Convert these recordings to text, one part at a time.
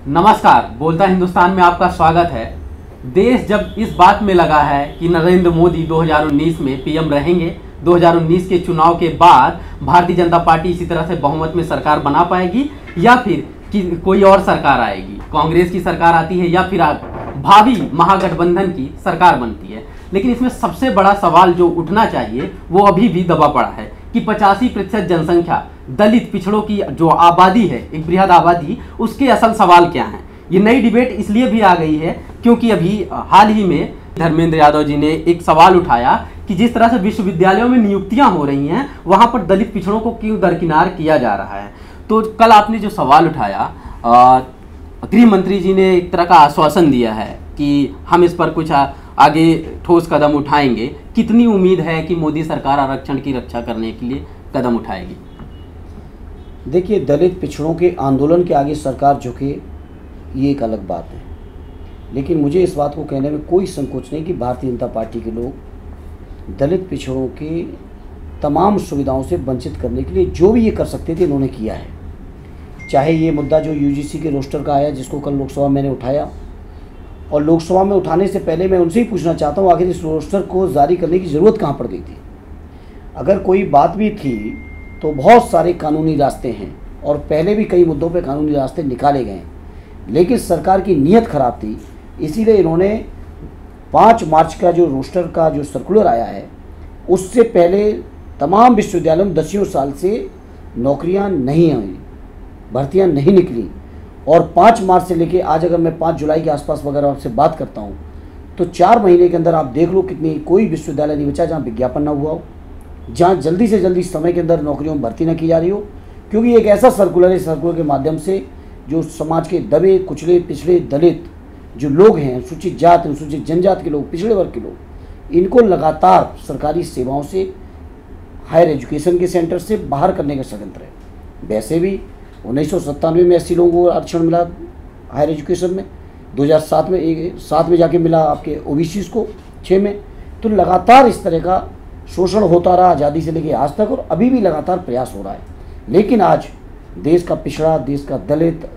नमस्कार, बोलता हिंदुस्तान में आपका स्वागत है। देश जब इस बात में लगा है कि नरेंद्र मोदी 2019 में पीएम रहेंगे, 2019 के चुनाव के बाद भारतीय जनता पार्टी इसी तरह से बहुमत में सरकार बना पाएगी या फिर कि कोई और सरकार आएगी, कांग्रेस की सरकार आती है या फिर भावी महागठबंधन की सरकार बनती है। लेकिन इसमें सबसे बड़ा सवाल जो उठना चाहिए वो अभी भी दबा पड़ा है कि 85% जनसंख्या दलित पिछड़ों की जो आबादी है, एक बृहद आबादी, उसके असल सवाल क्या हैं। ये नई डिबेट इसलिए भी आ गई है क्योंकि अभी हाल ही में धर्मेंद्र यादव जी ने एक सवाल उठाया कि जिस तरह से विश्वविद्यालयों में नियुक्तियां हो रही हैं वहां पर दलित पिछड़ों को क्यों दरकिनार किया जा रहा है। तो कल आपने जो सवाल उठाया, गृह मंत्री जी ने एक तरह का आश्वासन दिया है कि हम इस पर कुछ आगे ठोस कदम उठाएंगे। कितनी उम्मीद है कि मोदी सरकार आरक्षण की रक्षा करने के लिए कदम उठाएगी? देखिए, दलित पिछड़ों के आंदोलन के आगे सरकार झुके ये एक अलग बात है, लेकिन मुझे इस बात को कहने में कोई संकोच नहीं कि भारतीय जनता पार्टी के लोग दलित पिछड़ों के तमाम सुविधाओं से वंचित करने के लिए जो भी ये कर सकते थे इन्होंने किया है। चाहे ये मुद्दा जो यूजीसी के रोस्टर का आया, जिसको कल लोकसभा मैंने उठाया, और लोकसभा में उठाने से पहले मैं उनसे ही पूछना चाहता हूँ आखिर इस रोस्टर को जारी करने की ज़रूरत कहाँ पड़ गई थी। अगर कोई बात भी थी तो बहुत सारे कानूनी रास्ते हैं और पहले भी कई मुद्दों पे कानूनी रास्ते निकाले गए हैं, लेकिन सरकार की नीयत ख़राब थी। इसीलिए इन्होंने 5 मार्च का जो रोस्टर का जो सर्कुलर आया है उससे पहले तमाम विश्वविद्यालयों में 10 साल से नौकरियां नहीं आई, भर्तियां नहीं निकली, और 5 मार्च से लेके आज अगर मैं 5 जुलाई के आसपास वगैरह आपसे बात करता हूँ तो 4 महीने के अंदर आप देख लो कितनी कोई विश्वविद्यालय नहीं बचा जहाँ विज्ञापन ना हुआ हो, जहाँ जल्दी से जल्दी समय के अंदर नौकरियों में भर्ती न की जा रही हो। क्योंकि एक ऐसा सर्कुलर है, सर्कुलर के माध्यम से जो समाज के दबे कुचले पिछड़े दलित जो लोग हैं, अनुसूचित जात अनुसूचित जनजाति के लोग, पिछड़े वर्ग के लोग, इनको लगातार सरकारी सेवाओं से, हायर एजुकेशन के सेंटर से बाहर करने का षड्यंत्र है। वैसे भी 1997 में 80 लोगों को आरक्षण मिला हायर एजुकेशन में, 2007 में 7 में जाके मिला आपके ओबीसीज को 6 में। तो लगातार इस तरह का शोषण होता रहा आज़ादी से लेकर आज तक, और अभी भी लगातार प्रयास हो रहा है। लेकिन आज देश का पिछड़ा, देश का दलित,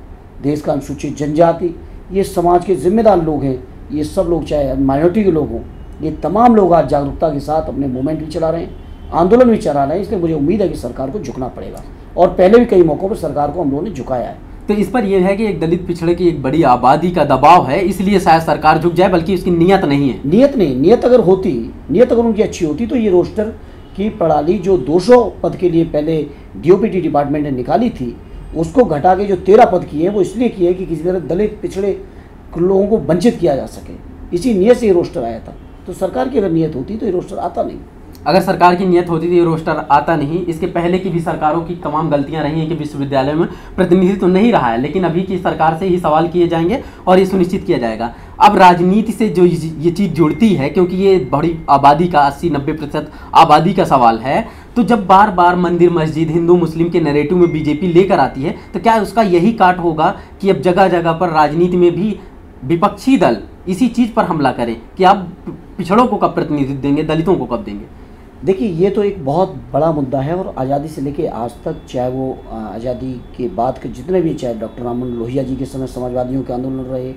देश का अनुसूचित जनजाति, ये समाज के जिम्मेदार लोग हैं, ये सब लोग चाहे माइनॉरिटी के लोग हों, ये तमाम लोग आज जागरूकता के साथ अपने मूवमेंट भी चला रहे हैं, आंदोलन भी चला रहे हैं। इसलिए मुझे उम्मीद है कि सरकार को झुकना पड़ेगा, और पहले भी कई मौक़ों पर सरकार को हम लोगों ने झुकाया है। तो इस पर यह है कि एक दलित पिछड़े की एक बड़ी आबादी का दबाव है, इसलिए शायद सरकार झुक जाए, बल्कि उसकी नीयत नहीं है। नीयत नहीं, नीयत अगर होती, नीयत अगर उनकी अच्छी होती तो ये रोस्टर की प्रणाली जो 200 पद के लिए पहले डीओपीटी डिपार्टमेंट ने निकाली थी, उसको घटा के जो 13 पद किए हैं वो इसलिए किए कि किसी तरह दलित पिछड़े लोगों को वंचित किया जा सके। इसी नीयत से ये रोस्टर आया था। तो सरकार की अगर नीयत होती तो ये रोस्टर आता नहीं। अगर सरकार की नीयत होती तो ये रोस्टर आता नहीं। इसके पहले की भी सरकारों की तमाम गलतियां रही हैं कि विश्वविद्यालय में प्रतिनिधित्व नहीं रहा है, लेकिन अभी की सरकार से ही सवाल किए जाएंगे और ये सुनिश्चित किया जाएगा। अब राजनीति से जो ये चीज़ जुड़ती है, क्योंकि ये बड़ी आबादी का 80-90% आबादी का सवाल है, तो जब बार बार मंदिर मस्जिद हिंदू मुस्लिम के नैरेटिव में बीजेपी लेकर आती है तो क्या उसका यही काट होगा कि अब जगह जगह पर राजनीति में भी विपक्षी दल इसी चीज़ पर हमला करें कि आप पिछड़ों को कब प्रतिनिधित्व देंगे, दलितों को कब देंगे? देखिए, ये तो एक बहुत बड़ा मुद्दा है, और आज़ादी से लेके आज तक, चाहे वो आज़ादी के बाद के जितने भी, चाहे डॉक्टर राम मनोहर लोहिया जी के समय समाजवादियों के आंदोलन रहे,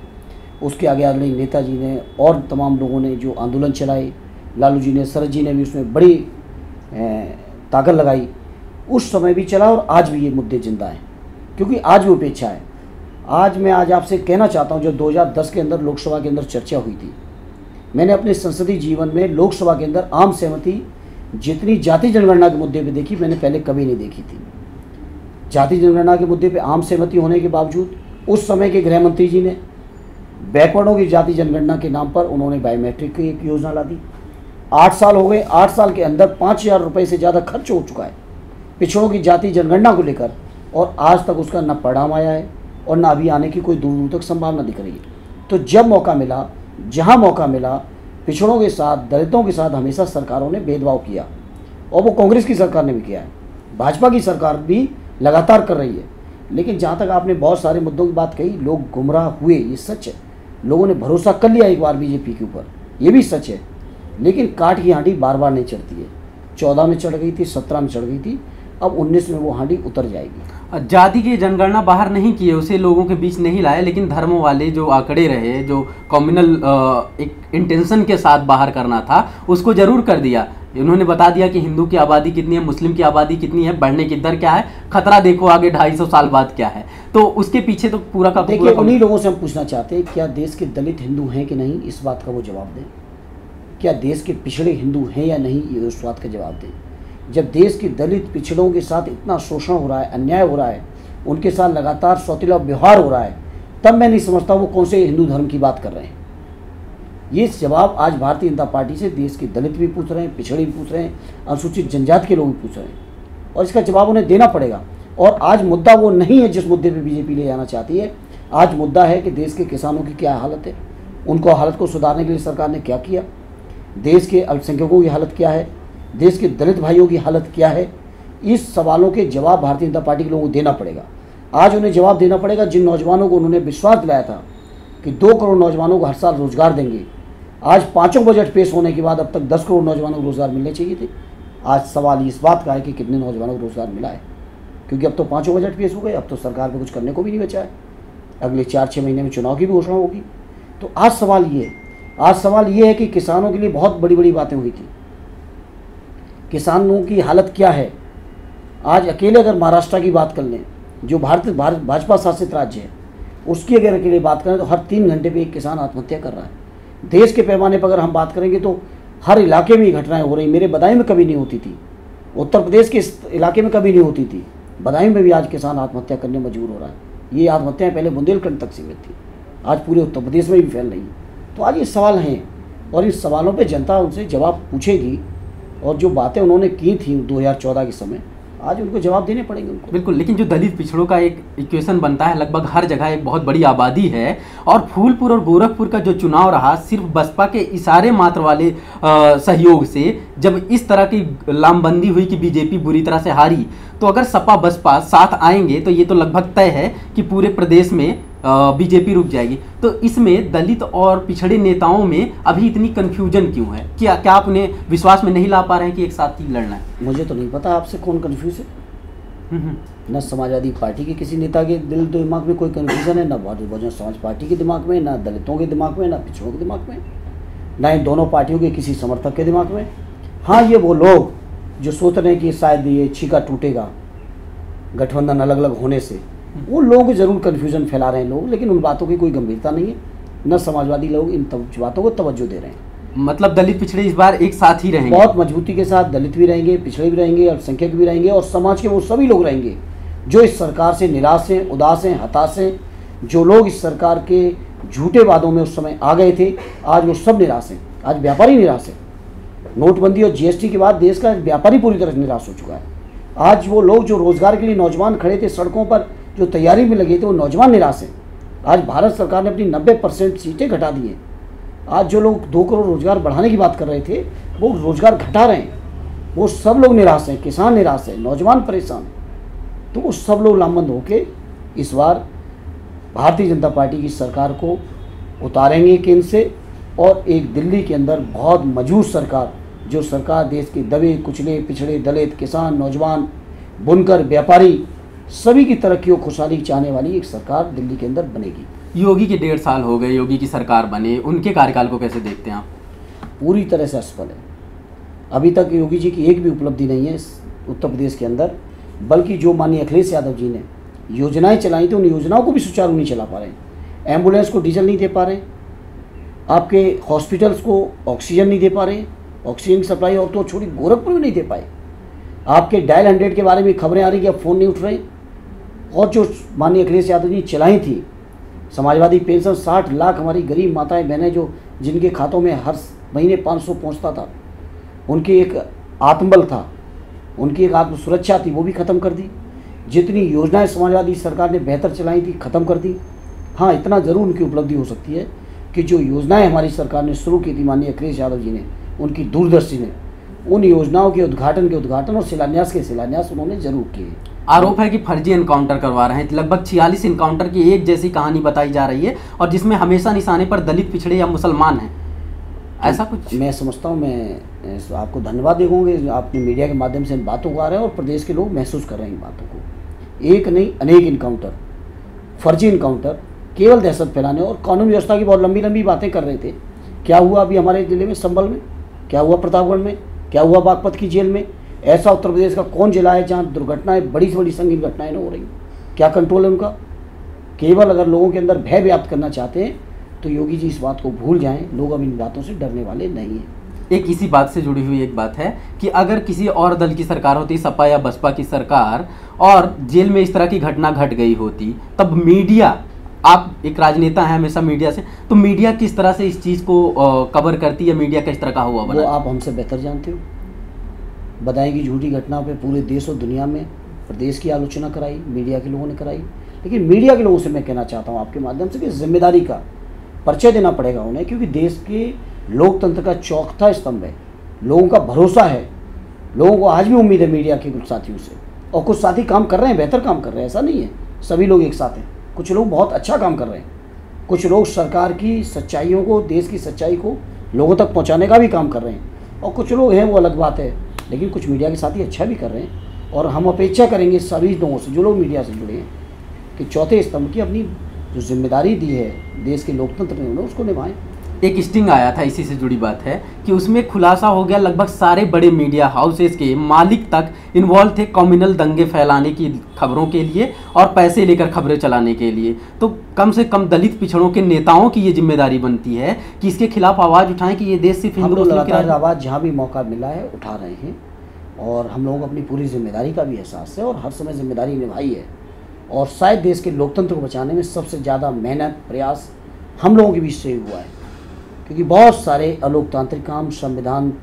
उसके आगे आदरणीय नेताजी ने और तमाम लोगों ने जो आंदोलन चलाए, लालू जी ने, शरद जी ने भी उसमें बड़ी ताकत लगाई, उस समय भी चला और आज भी ये मुद्दे जिंदा हैं, क्योंकि आज भी उपेक्षा है। आज आपसे कहना चाहता हूँ, जो 2010 के अंदर लोकसभा के अंदर चर्चा हुई थी, मैंने अपने संसदीय जीवन में लोकसभा के अंदर आम सहमति जितनी जाति जनगणना के मुद्दे पे देखी मैंने पहले कभी नहीं देखी थी। जाति जनगणना के मुद्दे पे आम सहमति होने के बावजूद उस समय के गृह मंत्री जी ने बैकवर्डों की जाति जनगणना के नाम पर उन्होंने बायोमेट्रिक की एक योजना ला दी। 8 साल हो गए, 8 साल के अंदर 5,000 रुपये से ज़्यादा खर्च हो चुका है पिछड़ों की जाति जनगणना को लेकर, और आज तक उसका न परिणाम आया है और न अभी आने की कोई दूर दूर तक संभावना दिख रही है। तो जब मौका मिला, जहाँ मौका मिला, पिछड़ों के साथ, दलितों के साथ हमेशा सरकारों ने भेदभाव किया, और वो कांग्रेस की सरकार ने भी किया है, भाजपा की सरकार भी लगातार कर रही है। लेकिन जहाँ तक आपने बहुत सारे मुद्दों की बात कही, लोग गुमराह हुए, ये सच है। लोगों ने भरोसा कर लिया एक बार बीजेपी के ऊपर, ये भी सच है। लेकिन काट की आंटी बार बार नहीं चढ़ती है। 14 में चढ़ गई थी, 17 में चढ़ गई थी, अब 19 में वो हांडी उतर जाएगी। जाति की जनगणना बाहर नहीं किए, उसे लोगों के बीच नहीं लाए, लेकिन धर्म वाले जो आंकड़े रहे, जो कम्युनल एक इंटेंशन के साथ बाहर करना था, उसको जरूर कर दिया। उन्होंने बता दिया कि हिंदू की आबादी कितनी है, मुस्लिम की आबादी कितनी है, बढ़ने की दर क्या है, खतरा देखो आगे 250 साल बाद क्या है। तो उसके पीछे तो पूरा का देखिए, उन्हीं लोगों से हम पूछना चाहते हैं, क्या देश के दलित हिंदू हैं कि नहीं, इस बात का वो जवाब दें। क्या देश के पिछड़े हिंदू हैं या नहीं, ये उस बात का जवाब दें। जब देश के दलित पिछड़ों के साथ इतना शोषण हो रहा है, अन्याय हो रहा है, उनके साथ लगातार सौतेला व्यवहार हो रहा है, तब मैं नहीं समझता वो कौन से हिंदू धर्म की बात कर रहे हैं। ये जवाब आज भारतीय जनता पार्टी से देश के दलित भी पूछ रहे हैं, पिछड़े भी पूछ रहे हैं, अनुसूचित जनजाति के लोग भी पूछ रहे हैं, और इसका जवाब उन्हें देना पड़ेगा। और आज मुद्दा वो नहीं है जिस मुद्दे पे बीजेपी ले जाना चाहती है। आज मुद्दा है कि देश के किसानों की क्या हालत है, उनको हालत को सुधारने के लिए सरकार ने क्या किया, देश के अल्पसंख्यकों की हालत क्या है, देश के दलित भाइयों की हालत क्या है। इस सवालों के जवाब भारतीय जनता पार्टी के लोगों को देना पड़ेगा। आज उन्हें जवाब देना पड़ेगा जिन नौजवानों को उन्होंने विश्वास दिलाया था कि 2 करोड़ नौजवानों को हर साल रोजगार देंगे। आज 5 बजट पेश होने के बाद अब तक 10 करोड़ नौजवानों को रोजगार मिलने चाहिए थे। आज सवाल इस बात का है कि कितने नौजवानों को रोजगार मिला है, क्योंकि अब तो 5 बजट पेश हो गए, अब तो सरकार पे कुछ करने को भी नहीं बचा है। अगले 4-6 महीने में चुनाव की भी घोषणा होगी। तो आज सवाल ये है कि किसानों के लिए बहुत बड़ी बड़ी बातें हुई थी, किसानों की हालत क्या है। आज अकेले अगर महाराष्ट्र की बात कर लें, जो भाजपा शासित राज्य है, उसकी अगर अकेले बात करें तो हर 3 घंटे पे एक किसान आत्महत्या कर रहा है। देश के पैमाने पर अगर हम बात करेंगे तो हर इलाके में ये घटनाएं हो रही। मेरे बदायूं में कभी नहीं होती थी, उत्तर प्रदेश के इस इलाके में कभी नहीं होती थी, बदायूं में भी आज किसान आत्महत्या करने मजबूर हो रहा है। ये आत्महत्याएं पहले बुंदेलखंड तक सीमित थी, आज पूरे उत्तर प्रदेश में भी फैल रही है। तो आज ये सवाल हैं, और इस सवालों पर जनता उनसे जवाब पूछेगी, और जो बातें उन्होंने की थी 2014 के समय, आज उनको जवाब देने पड़ेंगे उनको। बिल्कुल, लेकिन जो दलित पिछड़ों का एक इक्वेशन बनता है, लगभग हर जगह एक बहुत बड़ी आबादी है, और फूलपुर और गोरखपुर का जो चुनाव रहा सिर्फ बसपा के इशारे मात्र वाले सहयोग से, जब इस तरह की लामबंदी हुई कि बीजेपी बुरी तरह से हारी, तो अगर सपा बसपा साथ आएंगे तो ये तो लगभग तय है कि पूरे प्रदेश में बीजेपी रुक जाएगी। तो इसमें दलित और पिछड़े नेताओं में अभी इतनी कन्फ्यूजन क्यों है? क्या आप उन्हें विश्वास में नहीं ला पा रहे हैं कि एक साथ ही लड़ना है? मुझे तो नहीं पता आपसे कौन कन्फ्यूज है। न समाजवादी पार्टी के किसी नेता के दिमाग में कोई कन्फ्यूजन है, न बहुजन समाज पार्टी के दिमाग में, न दलितों के दिमाग में, न पिछड़ों के दिमाग में, न इन दोनों पार्टियों के किसी समर्थक के दिमाग में। हाँ, ये वो लोग जो सोच रहे हैं कि शायद ये छीका टूटेगा गठबंधन अलग अलग होने से, वो लोग जरूर कन्फ्यूजन फैला रहे हैं लोग, लेकिन उन बातों की कोई गंभीरता नहीं है। न समाजवादी लोग इन बातों को तवज्जो दे रहे हैं। मतलब दलित पिछड़े इस बार एक साथ ही रहेंगे, बहुत मजबूती के साथ दलित भी रहेंगे, पिछड़े भी रहेंगे, अल्पसंख्यक भी रहेंगे, और समाज के वो सभी लोग रहेंगे जो इस सरकार से निराश हैं, उदास हैं, हताश हैं। जो लोग इस सरकार के झूठे वादों में उस समय आ गए थे, आज वो सब निराश हैं। आज व्यापारी निराश है। नोटबंदी और जीएसटी के बाद देश का व्यापारी पूरी तरह निराश हो चुका है। आज वो लोग जो रोजगार के लिए नौजवान खड़े थे सड़कों पर, जो तैयारी में लगे थे, वो नौजवान निराश हैं। आज भारत सरकार ने अपनी 90% सीटें घटा दी हैं। आज जो लोग 2 करोड़ रोजगार बढ़ाने की बात कर रहे थे, वो रोजगार घटा रहे हैं। वो सब लोग निराश हैं, किसान निराश है, नौजवान परेशान है। तो वो सब लोग लामबंद होकर इस बार भारतीय जनता पार्टी की सरकार को उतारेंगे केंद्र से, और एक दिल्ली के अंदर बहुत मजबूत सरकार, जो सरकार देश के दबे कुचले पिछड़े दलित किसान नौजवान बुनकर व्यापारी सभी की तरक्की और खुशहाली चाहने वाली एक सरकार दिल्ली के अंदर बनेगी। योगी के 1.5 साल हो गए, योगी की सरकार बने, उनके कार्यकाल को कैसे देखते हैं आप? पूरी तरह से असफल है। अभी तक योगी जी की एक भी उपलब्धि नहीं है उत्तर प्रदेश के अंदर, बल्कि जो माननीय अखिलेश यादव जी ने योजनाएं चलाई थी, उन योजनाओं को भी सुचारू नहीं चला पा रहे हैं। एम्बुलेंस को डीजल नहीं दे पा रहे, आपके हॉस्पिटल्स को ऑक्सीजन नहीं दे पा रहे, ऑक्सीजन की सप्लाई और तो छोड़ी गोरखपुर में नहीं दे पाए। आपके डायल 100 के बारे में खबरें आ रही कि अब फ़ोन नहीं उठ रहे। और जो माननीय अखिलेश यादव जी चलाई थी समाजवादी पेंशन, 60 लाख हमारी गरीब माताएं बहनें जो जिनके खातों में हर महीने 500 पहुंचता था, उनकी एक आत्मबल था, उनकी एक आत्म सुरक्षा थी, वो भी ख़त्म कर दी। जितनी योजनाएं समाजवादी सरकार ने बेहतर चलाई थी, ख़त्म कर दी। हाँ, इतना ज़रूर उनकी उपलब्धि हो सकती है कि जो योजनाएं हमारी सरकार ने शुरू की थी, माननीय अखिलेश यादव जी ने, उनकी दूरदर्शी ने, उन योजनाओं के उद्घाटन और शिलान्यास उन्होंने जरूर किए। आरोप है कि फर्जी एनकाउंटर करवा रहे हैं। लगभग 46 एनकाउंटर की एक जैसी कहानी बताई जा रही है, और जिसमें हमेशा निशाने पर दलित पिछड़े या मुसलमान हैं। ऐसा कुछ मैं समझता हूँ, मैं आपको धन्यवाद देंगे, आपने मीडिया के माध्यम से इन बातों को आ रहे हैं और प्रदेश के लोग महसूस कर रहे हैं इन बातों को। एक नहीं अनेक इनकाउंटर, फर्जी इनकाउंटर, केवल दहशत फैलाने और कानून व्यवस्था की बहुत लंबी लंबी बातें कर रहे थे। क्या हुआ अभी हमारे जिले में, संभल में, क्या हुआ प्रतापगढ़ में, क्या हुआ बागपत की जेल में? ऐसा उत्तर प्रदेश का कौन जिला है जहाँ दुर्घटनाएं, बड़ी से बड़ी संगीन घटनाएं न हो रही? क्या कंट्रोल है उनका? केवल अगर लोगों के अंदर भय व्याप्त करना चाहते हैं तो योगी जी इस बात को भूल जाएं। लोग अब इन बातों से डरने वाले नहीं हैं। एक इसी बात से जुड़ी हुई एक बात है कि अगर किसी और दल की सरकार होती, सपा या बसपा की सरकार, और जेल में इस तरह की घटना घट गई होती, तब मीडिया, आप एक राजनेता हैं हमेशा मीडिया से, तो मीडिया किस तरह से इस चीज़ को कवर करती है? मीडिया किस तरह का हुआ बना? वो आप हमसे बेहतर जानते हो। बताएंगी झूठी घटना पे पूरे देश और दुनिया में प्रदेश की आलोचना कराई, मीडिया के लोगों ने कराई। लेकिन मीडिया के लोगों से मैं कहना चाहता हूँ आपके माध्यम से कि जिम्मेदारी का परिचय देना पड़ेगा उन्हें, क्योंकि देश के लोकतंत्र का चौथा स्तंभ है। लोगों का भरोसा है, लोगों को आज भी उम्मीद है मीडिया के कुछ साथियों से, और कुछ साथी काम कर रहे हैं, बेहतर काम कर रहे हैं, ऐसा नहीं है सभी लोग एक साथ हैं। कुछ लोग बहुत अच्छा काम कर रहे हैं, कुछ लोग सरकार की सच्चाइयों को, देश की सच्चाई को लोगों तक पहुंचाने का भी काम कर रहे हैं, और कुछ लोग हैं वो अलग बात है। लेकिन कुछ मीडिया के साथी अच्छा भी कर रहे हैं, और हम अपेक्षा करेंगे सभी लोगों से जो लोग मीडिया से जुड़े हैं कि चौथे स्तंभ की अपनी जो जिम्मेदारी दी है देश के लोकतंत्र ने, उन्हें उसको निभाएं। एक स्टिंग आया था, इसी से जुड़ी बात है कि उसमें खुलासा हो गया लगभग सारे बड़े मीडिया हाउसेस के मालिक तक इन्वॉल्व थे कम्युनल दंगे फैलाने की खबरों के लिए और पैसे लेकर खबरें चलाने के लिए। तो कम से कम दलित पिछड़ों के नेताओं की ये जिम्मेदारी बनती है कि इसके खिलाफ आवाज़ उठाएं कि ये देश सिर्फ हम लोग लगातार आवाज़ जहाँ भी मौका मिला है उठा रहे हैं, और हम लोगों को अपनी पूरी जिम्मेदारी का भी एहसास है और हर समय जिम्मेदारी निभाई है। और शायद देश के लोकतंत्र को बचाने में सबसे ज़्यादा मेहनत प्रयास हम लोगों के बीच से हुआ है, क्योंकि बहुत सारे अलोकतांत्रिक काम, संविधान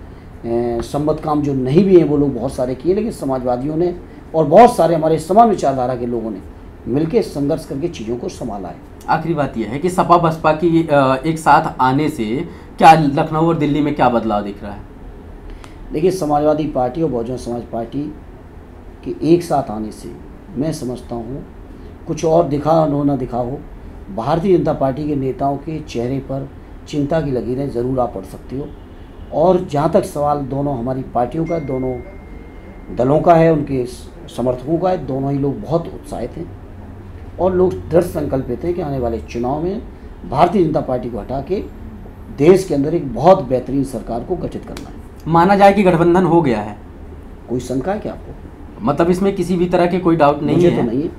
सम्मत काम जो नहीं भी हैं वो लोग बहुत सारे किए, लेकिन समाजवादियों ने और बहुत सारे हमारे समान विचारधारा के लोगों ने मिलकर संघर्ष करके चीज़ों को संभाला है। आखिरी बात यह है कि सपा बसपा की एक साथ आने से क्या लखनऊ और दिल्ली में क्या बदलाव दिख रहा है? देखिए, समाजवादी पार्टी और बहुजन समाज पार्टी के एक साथ आने से मैं समझता हूँ कुछ और दिखा हो न दिखा हो, भारतीय जनता पार्टी के नेताओं के चेहरे पर चिंता की लकीरें ज़रूर आप पढ़ सकते हो। और जहाँ तक सवाल दोनों हमारी पार्टियों का, दोनों दलों का है, उनके समर्थकों का है, दोनों ही लोग बहुत उत्साहित हैं और लोग दृढ़ संकल्पित हैं कि आने वाले चुनाव में भारतीय जनता पार्टी को हटा के देश के अंदर एक बहुत बेहतरीन सरकार को गठित करना है। माना जाए कि गठबंधन हो गया है? कोई शंका है क्या आपको? मतलब इसमें किसी भी तरह के कोई डाउट नहीं है? मुझे तो नहीं है,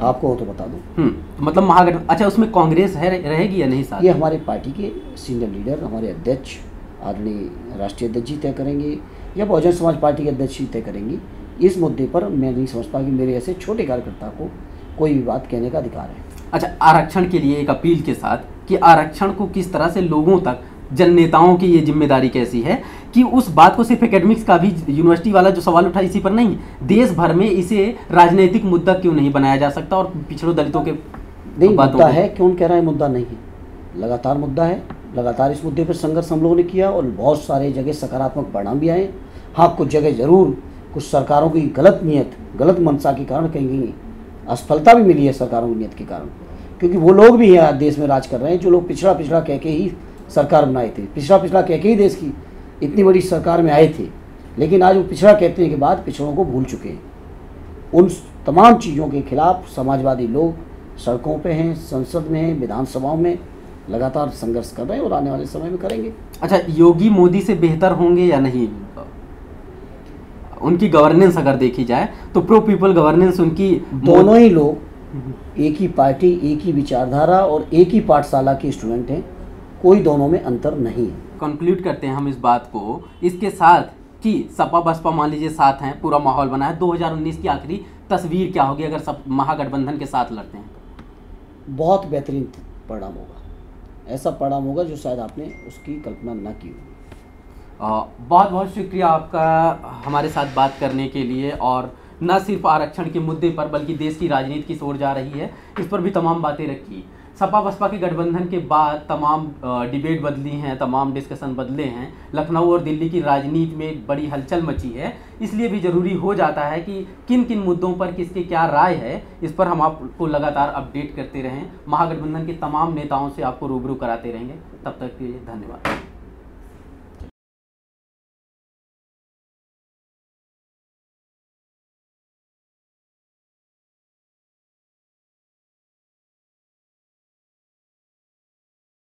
आपको हो तो बता दूं। मतलब महागठबंधन, अच्छा उसमें कांग्रेस है, रहेगी या नहीं साथ? ये हमारे पार्टी के सीनियर लीडर, हमारे अध्यक्ष, आदरणीय राष्ट्रीय अध्यक्ष जी तय करेंगे या बहुजन समाज पार्टी के अध्यक्ष जी तय करेंगे। इस मुद्दे पर मैं नहीं समझता कि मेरे ऐसे छोटे कार्यकर्ता को कोई भी बात कहने का अधिकार है। अच्छा, आरक्षण के लिए एक अपील के साथ कि आरक्षण को किस तरह से लोगों तक, जन नेताओं की ये जिम्मेदारी कैसी है कि उस बात को सिर्फ एकेडमिक्स का भी, यूनिवर्सिटी वाला जो सवाल उठा इसी पर नहीं, देश भर में इसे राजनीतिक मुद्दा क्यों नहीं बनाया जा सकता? और पिछड़ों दलितों के नहीं, मुद्दा है, कौन कह रहा है मुद्दा नहीं है? लगातार मुद्दा है, लगातार इस मुद्दे पर संघर्ष हम लोगों ने किया और बहुत सारे जगह सकारात्मक परिणाम भी आए। हाँ, कुछ जगह जरूर कुछ सरकारों की गलत नीयत, गलत मंशा के कारण कहीं असफलता भी मिली है सरकारों की नीयत के कारण, क्योंकि वो लोग भी यहाँ देश में राज कर रहे हैं जो लोग पिछड़ा पिछड़ा कह के ही सरकार बनाए थे, पिछड़ा पिछड़ा कह के ही देश की इतनी बड़ी सरकार में आए थे, लेकिन आज वो पिछड़ा कहने के बाद पिछड़ों को भूल चुके हैं। उन तमाम चीज़ों के खिलाफ समाजवादी लोग सड़कों पे हैं, संसद में हैं, विधानसभाओं में लगातार संघर्ष कर रहे हैं और आने वाले समय में करेंगे। अच्छा, योगी मोदी से बेहतर होंगे या नहीं? उनकी गवर्नेंस अगर देखी जाए तो प्रो पीपल गवर्नेंस उनकी, दोनों ही लोग एक ही पार्टी, एक ही विचारधारा और एक ही पाठशाला के स्टूडेंट हैं, कोई दोनों में अंतर नहीं है। कंक्लूड करते हैं हम इस बात को इसके साथ कि सपा बसपा मान लीजिए साथ हैं, पूरा माहौल बना है, 2019 की आखिरी तस्वीर क्या होगी अगर सब महागठबंधन के साथ लड़ते हैं? बहुत बेहतरीन परिणाम होगा, ऐसा परिणाम होगा जो शायद आपने उसकी कल्पना न की होगी। बहुत बहुत शुक्रिया आपका हमारे साथ बात करने के लिए, और न सिर्फ आरक्षण के मुद्दे पर बल्कि देश की राजनीति किस ओर जा रही है इस पर भी तमाम बातें रखी। सपा बसपा के गठबंधन के बाद तमाम डिबेट बदली हैं, तमाम डिस्कशन बदले हैं, लखनऊ और दिल्ली की राजनीति में बड़ी हलचल मची है, इसलिए भी ज़रूरी हो जाता है कि किन किन मुद्दों पर किसके क्या राय है, इस पर हम आपको लगातार अपडेट करते रहें। महागठबंधन के तमाम नेताओं से आपको रूबरू कराते रहेंगे। तब तक के लिए धन्यवाद।